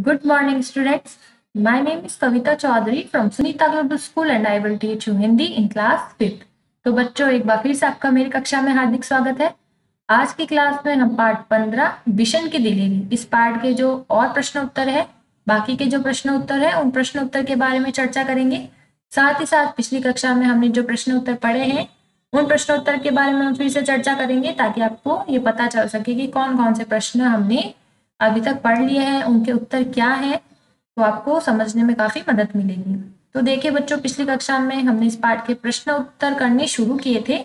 Good morning, students. My name is Kavita Chaudhary from Sunita Global School and I will teach you Hindi in class 5th. तो बच्चों एक बार फिर से आपका मेरी कक्षा में हार्दिक स्वागत है। आज की क्लास में हम पार्ट 15 विशन की दिलेरी इस पार्ट के जो और प्रश्न उत्तर है, बाकी के जो प्रश्न उत्तर है उन प्रश्न उत्तर के बारे में चर्चा करेंगे। साथ ही साथ पिछली कक्षा में हमने जो प्रश्न उत्तर पढ़े हैं उन प्रश्न उत्तर के बारे में हम फिर से चर्चा करेंगे ताकि आपको ये पता चल सके कि कौन कौन से प्रश्न हमने अभी तक पढ़ लिए हैं, उनके उत्तर क्या है, तो आपको समझने में काफी मदद मिलेगी। तो देखिए बच्चों, पिछली कक्षा में हमने इस पाठ के प्रश्न उत्तर करने शुरू किए थे।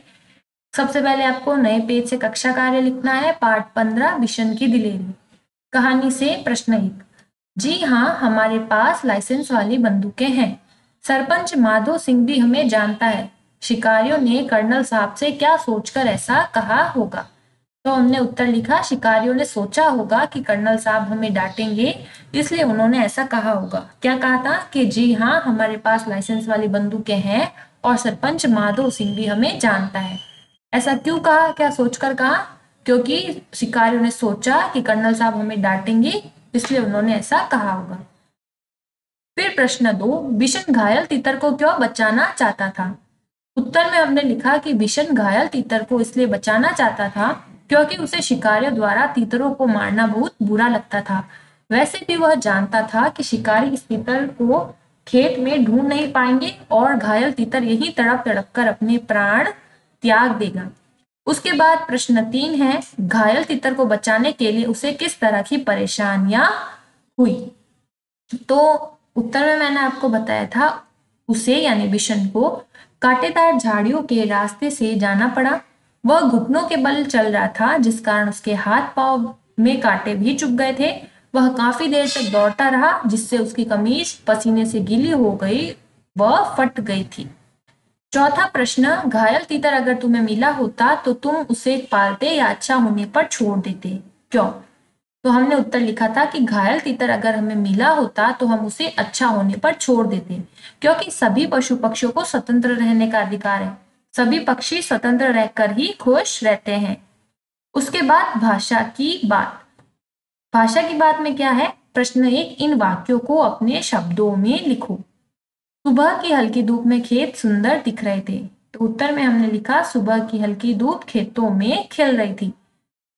सबसे पहले आपको नए पेज से कक्षा कार्य लिखना है। पार्ट 15 विशन की दिलेरी। कहानी से प्रश्न 1। जी हाँ, हमारे पास लाइसेंस वाली बंदूकें हैं। सरपंच माधो सिंह भी हमें जानता है। शिकारियों ने कर्नल साहब से क्या सोचकर ऐसा कहा होगा? तो हमने उत्तर लिखा, शिकारियों ने सोचा होगा कि कर्नल साहब हमें डांटेंगे, इसलिए उन्होंने ऐसा कहा होगा। क्या कहा था कि जी हाँ, हमारे पास लाइसेंस वाली बंदूकें हैं और सरपंच माधो सिंह भी हमें जानता है। ऐसा क्यों कहा, क्या सोचकर कहा? क्योंकि शिकारियों ने सोचा कि कर्नल साहब हमें डांटेंगे, इसलिए उन्होंने ऐसा कहा होगा। फिर प्रश्न 2, बिशन घायल तीतर को क्यों बचाना चाहता था? उत्तर में हमने लिखा कि बिशन घायल तीतर को इसलिए बचाना चाहता था क्योंकि उसे शिकारियों द्वारा तीतरों को मारना बहुत बुरा लगता था। वैसे भी वह जानता था कि शिकारी इस तीतर को खेत में ढूंढ नहीं पाएंगे और घायल तीतर यही तड़प तड़प कर अपने प्राण त्याग देगा। उसके बाद प्रश्न 3 है, घायल तीतर को बचाने के लिए उसे किस तरह की परेशानियां हुई? तो उत्तर में मैंने आपको बताया था उसे यानी बिशन को कांटेदार झाड़ियों के रास्ते से जाना पड़ा। वह घुटनों के बल चल रहा था जिस कारण उसके हाथ पांव में कांटे भी चुभ गए थे। वह काफी देर तक दौड़ता रहा जिससे उसकी कमीज पसीने से गीली हो गई, वह फट गई थी। चौथा प्रश्न, घायल तीतर अगर तुम्हें मिला होता तो तुम उसे पालते या अच्छा होने पर छोड़ देते, क्यों? तो हमने उत्तर लिखा था कि घायल तीतर अगर हमें मिला होता तो हम उसे अच्छा होने पर छोड़ देते, क्योंकि सभी पशु पक्षियों को स्वतंत्र रहने का अधिकार है। सभी पक्षी स्वतंत्र रहकर ही खुश रहते हैं। उसके बाद भाषा की बात। भाषा की बात में क्या है? प्रश्न 1, इन वाक्यों को अपने शब्दों में लिखो। सुबह की हल्की धूप में खेत सुंदर दिख रहे थे। तो उत्तर में हमने लिखा, सुबह की हल्की धूप खेतों में खिल रही थी।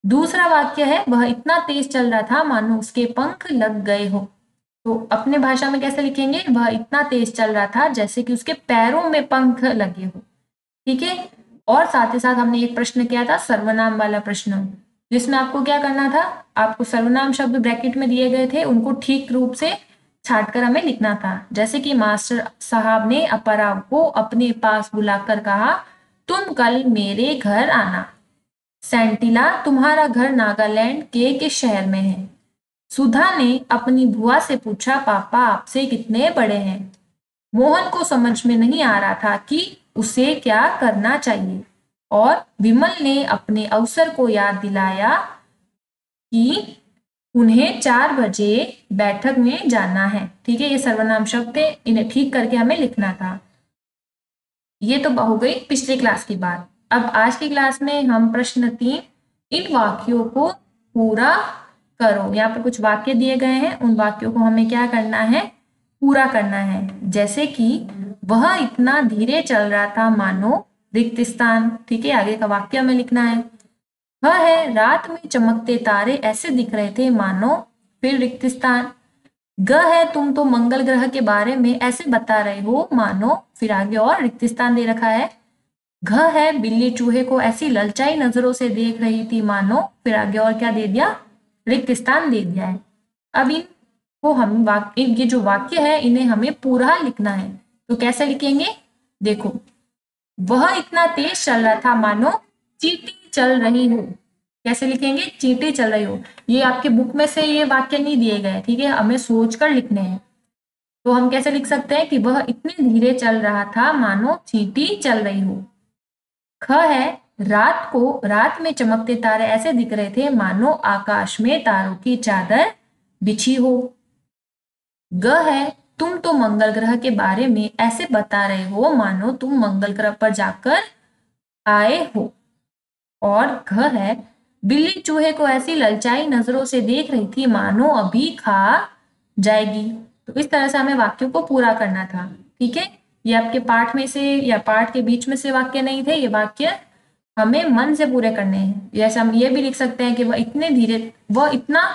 दूसरा वाक्य है, वह इतना तेज चल रहा था मानो उसके पंख लग गए हो। तो अपने भाषा में कैसे लिखेंगे? वह इतना तेज चल रहा था जैसे कि उसके पैरों में पंख लगे हो। ठीक है। और साथ ही साथ हमने एक प्रश्न किया था, सर्वनाम वाला प्रश्न, जिसमें आपको क्या करना था? आपको सर्वनाम शब्द ब्रैकेट में दिए गए थे, उनको ठीक रूप से छांटकर हमें लिखना था। जैसे कि मास्टर साहब ने अपराव को अपने पास बुलाकर कहा, तुम कल मेरे घर आना। सेंटिला, तुम्हारा घर नागालैंड के किस शहर में है? सुधा ने अपनी बुआ से पूछा, पापा आपसे कितने बड़े हैं? मोहन को समझ में नहीं आ रहा था कि उसे क्या करना चाहिए और विमल ने अपने अवसर को याद दिलाया कि उन्हें 4 बजे बैठक में जाना है। ठीक है, ये सर्वनाम शब्द थे, इन्हें ठीक करके हमें लिखना था। ये तो हो गई पिछली क्लास की बात। अब आज की क्लास में हम प्रश्न 3, इन वाक्यों को पूरा करो। यहाँ पर कुछ वाक्य दिए गए हैं, उन वाक्यों को हमें क्या करना है? पूरा करना है। जैसे कि वह इतना धीरे चल रहा था मानो रिक्त स्थान। ठीक है, आगे का वाक्य हमें लिखना है। वह है, रात में चमकते तारे ऐसे दिख रहे थे मानो, फिर रिक्त स्थान। ग है, तुम तो मंगल ग्रह के बारे में ऐसे बता रहे हो मानो, फिर आगे और रिक्त स्थान दे रखा है। घ है, बिल्ली चूहे को ऐसी ललचाई नजरों से देख रही थी मानो, फिर आगे और क्या दे दिया? रिक्त स्थान दे दिया है। अब इनको हम ये जो वाक्य है इन्हें हमें पूरा लिखना है। तो कैसे लिखेंगे? देखो, वह इतना तेज चल रहा था मानो चींटी चल रही हो। कैसे लिखेंगे? चींटी चल रही हो। ये आपके बुक में से ये वाक्य नहीं दिए गए, ठीक है, हमें सोचकर लिखने हैं। तो हम कैसे लिख सकते हैं कि वह इतने धीरे चल रहा था मानो चींटी चल रही हो। ख है, रात में चमकते तारे ऐसे दिख रहे थे मानो आकाश में तारों की चादर बिछी हो। ग है, तुम तो मंगल ग्रह के बारे में ऐसे बता रहे हो मानो तुम मंगल ग्रह पर जाकर आए हो। और घ है, बिल्ली चूहे को ऐसी ललचाई नजरों से देख रही थी मानो अभी खा जाएगी। तो इस तरह से हमें वाक्यों को पूरा करना था। ठीक है, ये आपके पाठ में से या पाठ के बीच में से वाक्य नहीं थे, ये वाक्य हमें मन से पूरे करने हैं। जैसे हम ये भी लिख सकते हैं कि वह इतना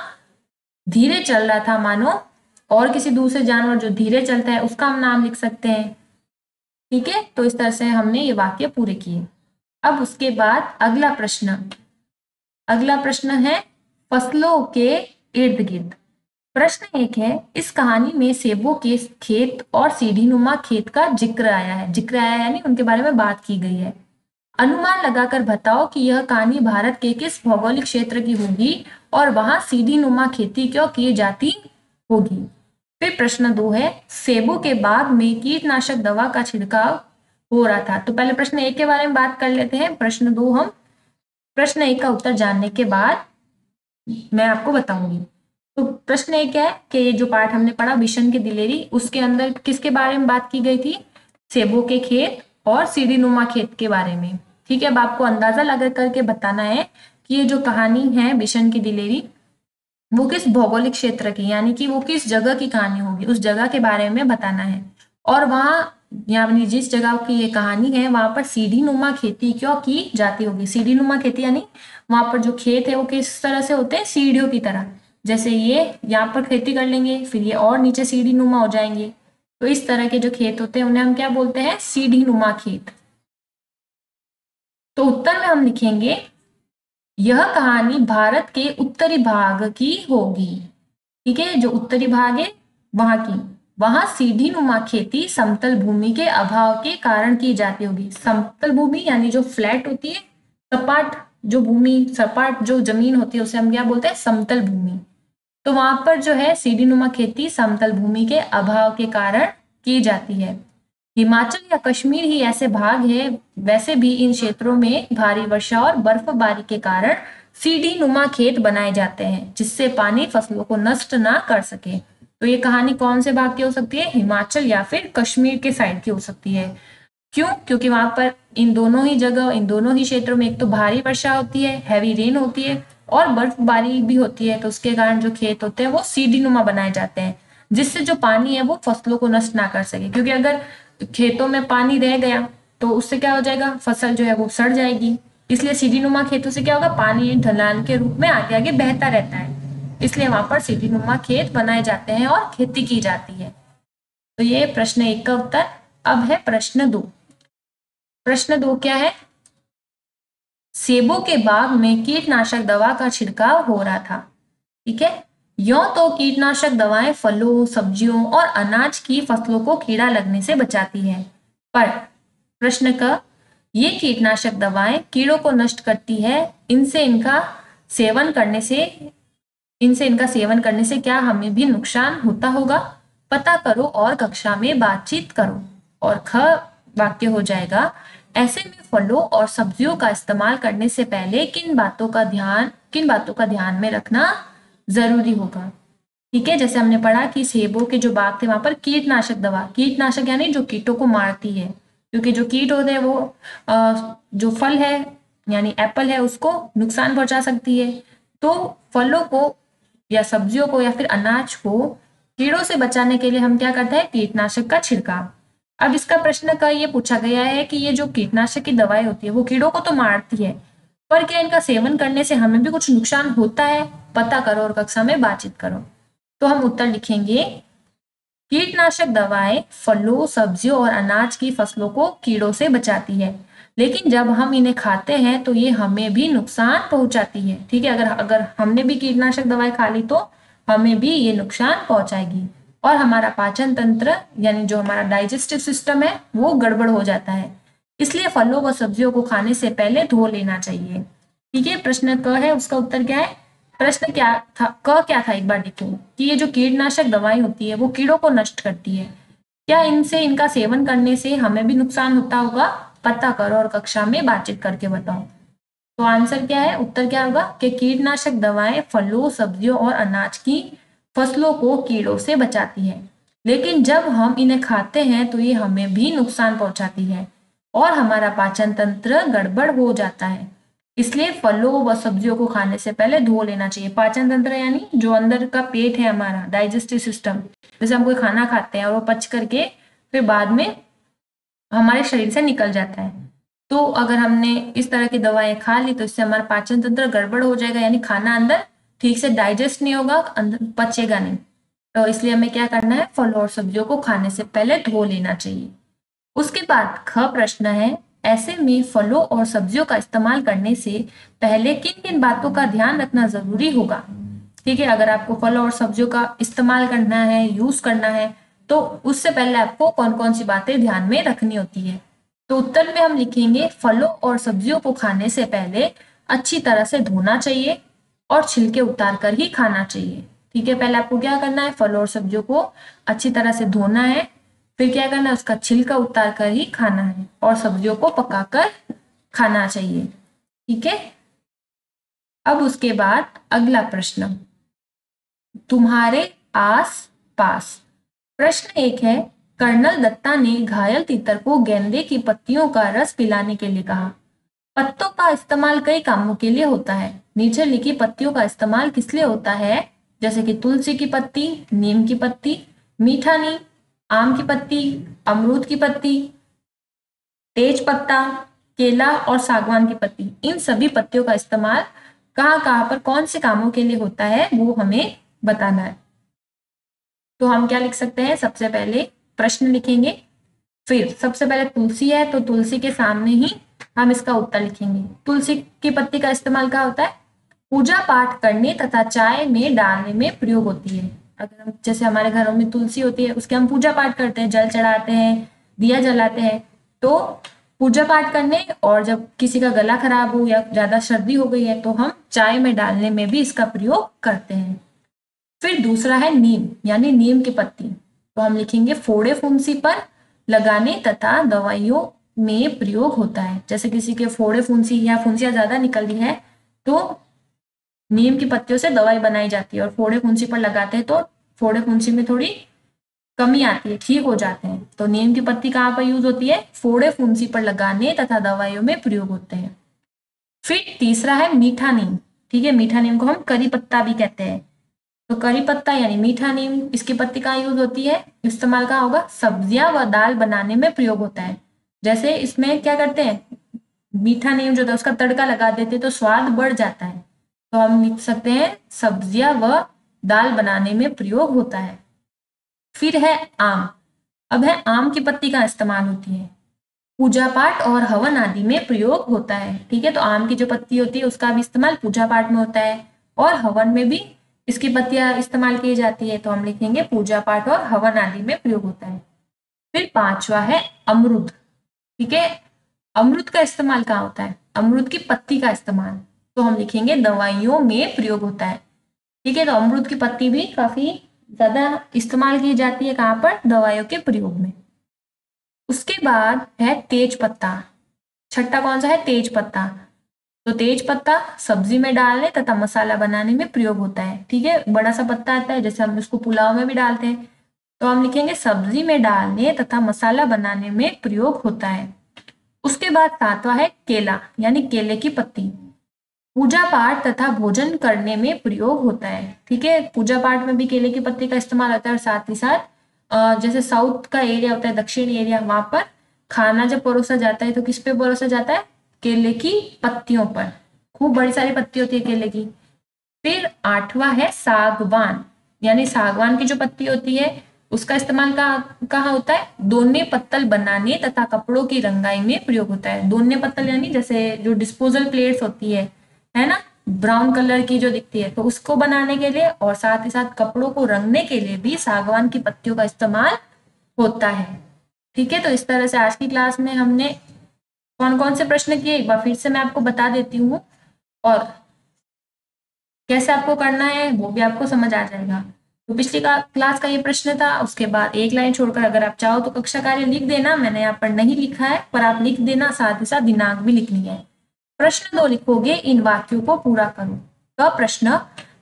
धीरे चल रहा था मानो, और किसी दूसरे जानवर जो धीरे चलता है उसका हम नाम लिख सकते हैं। ठीक है, तो इस तरह से हमने ये वाक्य पूरे किए। अब उसके बाद अगला प्रश्न है फसलों के इर्द गिर्द। प्रश्न एक है, इस कहानी में सेबों के खेत और सीढ़ीनुमा खेत का जिक्र आया है। जिक्र आया यानी उनके बारे में बात की गई है। अनुमान लगाकर बताओ कि यह कहानी भारत के किस भौगोलिक क्षेत्र की होगी और वहां सीढ़ीनुमा खेती क्यों की जाती होगी। फिर प्रश्न 2 है, सेबों के बाग में कीटनाशक दवा का छिड़काव हो रहा था। तो पहले प्रश्न 1 के बारे में बात कर लेते हैं, प्रश्न 2 हम प्रश्न 1 का उत्तर जानने के बाद मैं आपको बताऊंगी। तो प्रश्न 1 क्या है कि ये जो पाठ हमने पढ़ा बिशन की दिलेरी, उसके अंदर किसके बारे में बात की गई थी? सेबों के खेत और सीढ़ीनुमा खेत के बारे में। ठीक है, अब आपको अंदाजा लगा करके बताना है कि ये जो कहानी है बिशन की दिलेरी वो किस भौगोलिक क्षेत्र की, यानी कि वो किस जगह की कहानी होगी, उस जगह के बारे में बताना है। और वहां यानी जिस जगह की ये कहानी है वहां पर सीढ़ीनुमा खेती क्यों की जाती होगी। सीढ़ीनुमा खेती यानी वहां पर जो खेत है वो किस तरह से होते हैं? सीढ़ियों की तरह। जैसे ये यहाँ पर खेती कर लेंगे, फिर ये और नीचे सीढ़ीनुमा हो जाएंगे। तो इस तरह के जो खेत होते हैं उन्हें हम क्या बोलते हैं? सीढ़ीनुमा खेत। तो उत्तर में हम लिखेंगे यह कहानी भारत के उत्तरी भाग की होगी। ठीक है, जो उत्तरी भाग है वहां सीढ़ीनुमा खेती समतल भूमि के अभाव के कारण की जाती होगी। समतल भूमि यानी जो फ्लैट होती है, सपाट जो जमीन होती है उसे हम क्या बोलते हैं? समतल भूमि। तो वहां पर जो है सीढ़ीनुमा खेती समतल भूमि के अभाव के कारण की जाती है। हिमाचल या कश्मीर ही ऐसे भाग है, वैसे भी इन क्षेत्रों में भारी वर्षा और बर्फबारी के कारण सीढ़ीनुमा खेत बनाए जाते हैं जिससे पानी फसलों को नष्ट ना कर सके। तो ये कहानी कौन से भाग की हो सकती है? हिमाचल या फिर कश्मीर के साइड की हो सकती है। क्यों? क्योंकि वहां पर इन दोनों ही क्षेत्रों में एक तो भारी वर्षा होती है, हैवी रेन होती है, और बर्फबारी भी होती है। तो उसके कारण जो खेत होते हैं वो सीढ़ीनुमा बनाए जाते हैं जिससे जो पानी है वो फसलों को नष्ट ना कर सके। क्योंकि अगर खेतों में पानी रह गया तो उससे क्या हो जाएगा? फसल जो है वो सड़ जाएगी। इसलिए सीढ़ीनुमा खेतों से क्या होगा? पानी ढलान के रूप में आगे आगे बहता रहता है, इसलिए वहां पर सीढ़ीनुमा खेत बनाए जाते हैं और खेती की जाती है। तो ये प्रश्न 1 का उत्तर। अब है प्रश्न 2। प्रश्न 2 क्या है? सेबों के बाग में कीटनाशक दवा का छिड़काव हो रहा था। ठीक है, यों तो कीटनाशक दवाएं फलों, सब्जियों और अनाज की फसलों को कीड़ा लगने से बचाती है, पर प्रश्न का ये कीटनाशक दवाएं कीड़ों को नष्ट करती है, इनसे इनका सेवन करने से क्या हमें भी नुकसान होता होगा? पता करो और कक्षा में बातचीत करो। और ख वाक्य हो जाएगा, ऐसे में फलों और सब्जियों का इस्तेमाल करने से पहले किन बातों का ध्यान में रखना जरूरी होगा। ठीक है, जैसे हमने पढ़ा कि सेबों के जो बाग थे वहां पर कीटनाशक यानी जो कीटों को मारती है, क्योंकि जो कीट होते हैं वो जो फल है यानी एप्पल है उसको नुकसान पहुंचा सकती है। तो फलों को या सब्जियों को या फिर अनाज को कीड़ों से बचाने के लिए हम क्या करते हैं? कीटनाशक का छिड़काव। अब इसका प्रश्न का ये पूछा गया है कि ये जो कीटनाशक की दवाई होती है वो कीड़ों को तो मारती है, पर क्या इनका सेवन करने से हमें भी कुछ नुकसान होता है? पता करो और कक्षा में बातचीत करो। तो हम उत्तर लिखेंगे, कीटनाशक दवाएं फलों, सब्जियों और अनाज की फसलों को कीड़ों से बचाती है, लेकिन जब हम इन्हें खाते हैं तो ये हमें भी नुकसान पहुंचाती है। ठीक है, अगर हमने भी कीटनाशक दवाई खा ली तो हमें भी ये नुकसान पहुंचाएगी और हमारा पाचन तंत्र यानी जो हमारा डाइजेस्टिव सिस्टम है वो गड़बड़ हो जाता है। इसलिए फलों व सब्जियों को खाने से पहले धो लेना चाहिए। ठीक है, प्रश्न क है, उसका उत्तर क्या है? प्रश्न क्या था? क्या था एक बार देखो कि ये जो कीटनाशक दवाई होती है वो कीड़ों को नष्ट करती है, क्या इनका सेवन करने से हमें भी नुकसान होता होगा? पता करो और कक्षा में बातचीत करके बताओ। तो आंसर क्या है? उत्तर क्या होगा कि कीटनाशक दवाएं फलों, सब्जियों और अनाज की फसलों को कीड़ों से बचाती है, लेकिन जब हम इन्हें खाते हैं तो ये हमें भी नुकसान पहुंचाती है और हमारा पाचन तंत्र गड़बड़ हो जाता है। इसलिए फलों व सब्जियों को खाने से पहले धो लेना चाहिए। पाचन तंत्र यानी जो अंदर का पेट है हमारा, डाइजेस्टिव सिस्टम, जैसे हम कोई खाना खाते हैं और वो पच करके फिर बाद में हमारे शरीर से निकल जाता है, तो अगर हमने इस तरह की दवाएं खा ली तो इससे हमारा पाचन तंत्र गड़बड़ हो जाएगा, यानी खाना अंदर ठीक से डाइजेस्ट नहीं होगा, अंदर पचेगा नहीं। तो इसलिए हमें क्या करना है, फलों और सब्जियों को खाने से पहले धो लेना चाहिए। उसके बाद ख प्रश्न है, ऐसे में फलों और सब्जियों का इस्तेमाल करने से पहले किन किन बातों का ध्यान रखना जरूरी होगा। ठीक है, अगर आपको फलों और सब्जियों का इस्तेमाल करना है, यूज करना है, तो उससे पहले आपको कौन कौन सी बातें ध्यान में रखनी होती है। तो उत्तर में हम लिखेंगे, फलों और सब्जियों को खाने से पहले अच्छी तरह से धोना चाहिए और छिलके उतार कर ही खाना चाहिए। ठीक है, पहले आपको क्या करना है, फलों और सब्जियों को अच्छी तरह से धोना है, फिर क्या करना है, उसका छिलका उतार कर ही खाना है और सब्जियों को पकाकर खाना चाहिए। ठीक है, अब उसके बाद अगला प्रश्न, तुम्हारे आस पास। प्रश्न 1 है, कर्नल दत्ता ने घायल तीतर को गेंदे की पत्तियों का रस पिलाने के लिए कहा। पत्तों का इस्तेमाल कई कामों के लिए होता है, नीचे लिखी पत्तियों का इस्तेमाल किस लिए होता है, जैसे कि तुलसी की पत्ती, नीम की पत्ती, मीठा नीम, आम की पत्ती, अमरूद की पत्ती, तेज पत्ता, केला और सागवान की पत्ती। इन सभी पत्तियों का इस्तेमाल कहाँ कहाँ पर कौन से कामों के लिए होता है वो हमें बताना है। तो हम क्या लिख सकते हैं, सबसे पहले प्रश्न लिखेंगे, फिर सबसे पहले तुलसी है तो तुलसी के सामने ही हम इसका उत्तर लिखेंगे। तुलसी की पत्ती का इस्तेमाल क्या होता है, पूजा पाठ करने तथा चाय में डालने में प्रयोग होती है। अगर हम, जैसे हमारे घरों में तुलसी होती है, उसके हम पूजा पाठ करते हैं, जल चढ़ाते हैं, दिया जलाते हैं, तो पूजा पाठ करने, और जब किसी का गला खराब हो या ज्यादा सर्दी हो गई है तो हम चाय में डालने में भी इसका प्रयोग करते हैं। फिर दूसरा है नीम, यानी नीम की पत्ती, तो हम लिखेंगे फोड़े फुंसी पर लगाने तथा दवाइयों में प्रयोग होता है। जैसे किसी के फोड़े फुंसी या फुंसियां ज्यादा निकल रही है तो नीम की पत्तियों से दवाई बनाई जाती है और फोड़े फुंसी पर लगाते हैं तो फोड़े फुंसी में थोड़ी कमी आती है, ठीक हो जाते हैं। तो नीम की पत्ती कहाँ पर यूज होती है, फोड़े फुंसी पर लगाने तथा दवाइयों में प्रयोग होते हैं। फिर तीसरा है मीठा नीम। ठीक है, मीठा नीम को हम करी पत्ता भी कहते हैं। तो करी पत्ता यानी मीठा नीम, इसकी पत्ती कहाँ यूज होती है, इस्तेमाल कहाँ होगा, सब्जियां व दाल बनाने में प्रयोग होता है। जैसे इसमें क्या करते हैं, मीठा नीम जो था उसका तड़का लगा देते तो स्वाद बढ़ जाता है, तो हम लिख सकते हैं सब्जियां व दाल बनाने में प्रयोग होता है। फिर है आम। अब है आम की पत्ती का इस्तेमाल होती है, पूजा पाठ और हवन आदि में प्रयोग होता है। ठीक है, तो आम की जो पत्ती होती है उसका भी इस्तेमाल पूजा पाठ में होता है और हवन में भी इसकी पत्तियां इस्तेमाल की जाती है, तो हम लिखेंगे पूजा पाठ और हवन आदि में प्रयोग होता है। फिर पांचवा है अमरूद। ठीक है, अमरूद का इस्तेमाल कहाँ होता है, अमरूद की पत्ती का इस्तेमाल, तो हम लिखेंगे दवाइयों में प्रयोग होता है। ठीक है, तो अमरूद की पत्ती भी काफी ज्यादा इस्तेमाल की जाती है, कहाँ पर, दवाइयों के प्रयोग में। उसके बाद है तेज पत्ता। छठा कौन सा है, तेज पत्ता। तो तेज पत्ता सब्जी में डालने तथा मसाला बनाने में प्रयोग होता है। ठीक है, बड़ा सा पत्ता आता है, जैसे हम उसको पुलाव में भी डालते हैं, तो हम लिखेंगे सब्जी में डालने तथा मसाला बनाने में प्रयोग होता है। उसके बाद सातवां है केला, यानी केले की पत्ती, पूजा पाठ तथा भोजन करने में प्रयोग होता है। ठीक है, पूजा पाठ में भी केले की पत्ती का इस्तेमाल होता है और साथ ही साथ जैसे साउथ का एरिया होता है, दक्षिण एरिया, वहां पर खाना जब परोसा जाता है तो किस पे परोसा जाता है, केले की पत्तियों पर। खूब बड़ी सारी पत्ती होती है केले की। फिर आठवां है सागवान, यानी सागवान की जो पत्ती होती है उसका इस्तेमाल कहाँ होता है, दोने पत्तल बनाने तथा कपड़ों की रंगाई में प्रयोग होता है। दोने पत्तल यानी जैसे जो डिस्पोजल प्लेट्स होती है ना, ब्राउन कलर की जो दिखती है, तो उसको बनाने के लिए और साथ ही साथ कपड़ों को रंगने के लिए भी सागवान की पत्तियों का इस्तेमाल होता है। ठीक है, तो इस तरह से आज की क्लास में हमने कौन कौन से प्रश्न किए एक बार फिर से मैं आपको बता देती हूँ, और कैसे आपको करना है वो भी आपको समझ आ जाएगा। तो पिछली क्लास का ये प्रश्न था, उसके बाद एक लाइन छोड़कर अगर आप चाहो तो कक्षा कार्य लिख देना, मैंने यहाँ पर नहीं लिखा है पर आप लिख देना, साथ ही साथ दिनांक भी लिखनी है। प्रश्न 2 लिखोगे, इन वाक्यों को पूरा करो। का प्रश्न,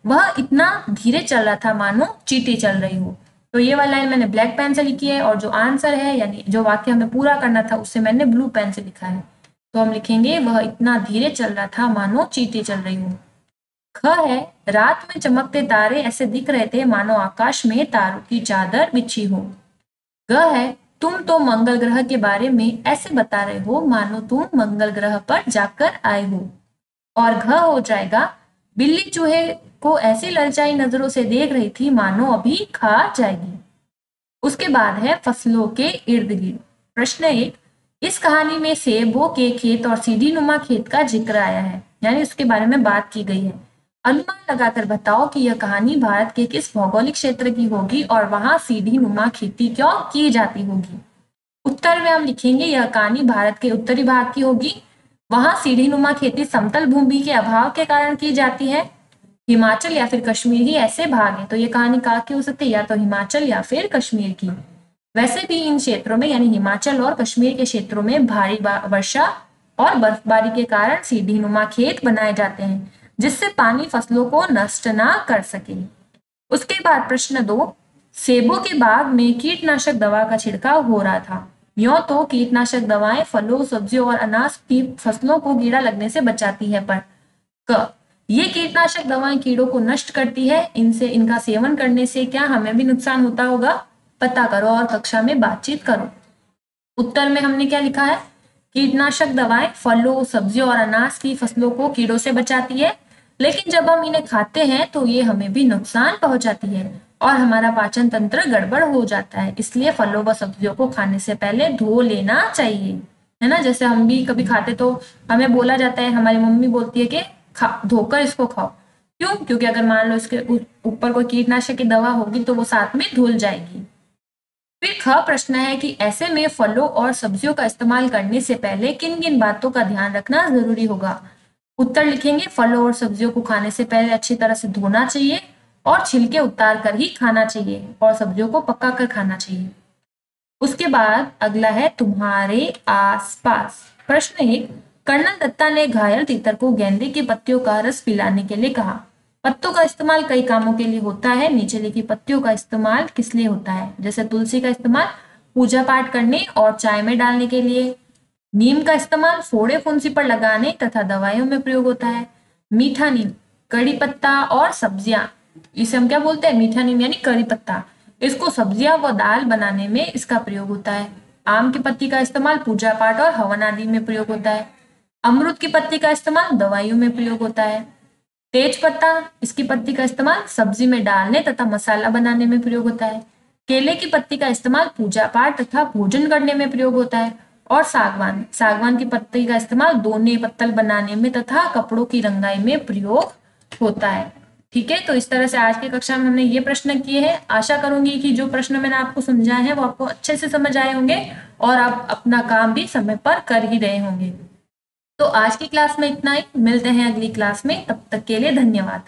वह इतना धीरे चल रहा था मानो चींटी चल रही हो। तो ये वाला लाइन मैंने ब्लैक पेन से लिखी है और जो आंसर है यानी जो वाक्य हमें पूरा करना था उससे मैंने ब्लू पेन से लिखा है। तो हम लिखेंगे वह इतना धीरे चल रहा था मानो चींटी चल रही हो। ख है, रात में चमकते तारे ऐसे दिख रहे थे मानो आकाश में तारों की चादर बिछी हो। ग है, तुम तो मंगल ग्रह के बारे में ऐसे बता रहे हो मानो तुम मंगल ग्रह पर जाकर आए हो। और घ हो जाएगा, बिल्ली चूहे को ऐसी ललचाई नजरों से देख रही थी मानो अभी खा जाएगी। उसके बाद है फसलों के इर्द गिर्द। प्रश्न 1, इस कहानी में सेबों के खेत और सीढ़ी नुमा खेत का जिक्र आया है, यानी उसके बारे में बात की गई है। अनुमान लगाकर बताओ कि यह कहानी भारत के किस भौगोलिक क्षेत्र की होगी और वहां सीढ़ी नुमा खेती क्यों की जाती होगी। उत्तर में हम लिखेंगे यह कहानी भारत के उत्तरी भाग की होगी। वहां सीढ़ी नुमा खेती समतल भूमि के अभाव के कारण की जाती है। हिमाचल या फिर कश्मीर ही ऐसे भाग हैं, तो ये कहानी कहाँ की हो सकती है, या तो हिमाचल या फिर कश्मीर की। वैसे भी इन क्षेत्रों में यानी हिमाचल और कश्मीर के क्षेत्रों में भारी वर्षा और बर्फबारी के कारण सीढ़ी नुमा खेत बनाए जाते हैं, जिससे पानी फसलों को नष्ट ना कर सके। उसके बाद प्रश्न 2, सेबों के बाग में कीटनाशक दवा का छिड़काव हो रहा था। यूं तो कीटनाशक दवाएं फलों, सब्जियों और अनाज की फसलों को कीड़ा लगने से बचाती है, पर क ये कीटनाशक दवाएं कीड़ों को नष्ट करती है। इनका सेवन करने से क्या हमें भी नुकसान होता होगा? पता करो और कक्षा में बातचीत करो। उत्तर में हमने क्या लिखा है? कीटनाशक दवाएं फलों, सब्जियों और अनाज की फसलों को कीड़ों से बचाती है, लेकिन जब हम इन्हें खाते हैं तो ये हमें भी नुकसान पहुंचाती है और हमारा पाचन तंत्र गड़बड़ हो जाता है। इसलिए फलों व सब्जियों को खाने से पहले धो लेना चाहिए, है ना। जैसे हम भी कभी खाते तो हमें बोला जाता है, हमारी मम्मी बोलती है कि धोकर इसको खाओ। क्यों? क्योंकि अगर मान लो इसके ऊपर कोई कीटनाशक की दवा होगी तो वो साथ में धुल जाएगी। फिर ख प्रश्न है कि ऐसे में फलों और सब्जियों का इस्तेमाल करने से पहले किन किन बातों का ध्यान रखना जरूरी होगा। उत्तर लिखेंगे फलों और सब्जियों को खाने से पहले अच्छी तरह से धोना चाहिए और छिलके उतार कर ही खाना चाहिए और सब्जियों को पका कर खाना चाहिए। उसके बाद अगला है तुम्हारे आसपास। प्रश्न 1, कर्नल दत्ता ने घायल तीतर को गेंदे की पत्तियों का रस पिलाने के लिए कहा। पत्तों का इस्तेमाल कई कामों के लिए होता है, नीचे लिखी पत्तियों का इस्तेमाल किस लिए होता है। जैसे तुलसी का इस्तेमाल पूजा पाठ करने और चाय में डालने के लिए। नीम का इस्तेमाल फोड़े फुंसी पर लगाने तथा दवाइयों में प्रयोग होता है। मीठा नीम, कड़ी पत्ता और सब्जियां, इसे हम क्या बोलते हैं? मीठा नीम यानी कड़ी पत्ता। इसको सब्जियां व दाल बनाने में इसका प्रयोग होता है। आम की पत्ती का इस्तेमाल पूजा पाठ और हवन आदि में प्रयोग होता है। अमरूद की पत्ती का इस्तेमाल दवाइयों में प्रयोग होता है। तेज पत्ता, इसकी पत्ती का इस्तेमाल सब्जी में डालने तथा मसाला बनाने में प्रयोग होता है। केले की पत्ती का इस्तेमाल पूजा पाठ तथा भोजन करने में प्रयोग होता है। और सागवान, सागवान की पत्ती का इस्तेमाल दोने पत्तल बनाने में तथा कपड़ों की रंगाई में प्रयोग होता है। ठीक है, तो इस तरह से आज की कक्षा में हमने ये प्रश्न किए हैं। आशा करूंगी कि जो प्रश्न मैंने आपको समझाए हैं वो आपको अच्छे से समझ आए होंगे और आप अपना काम भी समय पर कर ही रहे होंगे। तो आज की क्लास में इतना ही, मिलते हैं अगली क्लास में, तब तक के लिए धन्यवाद।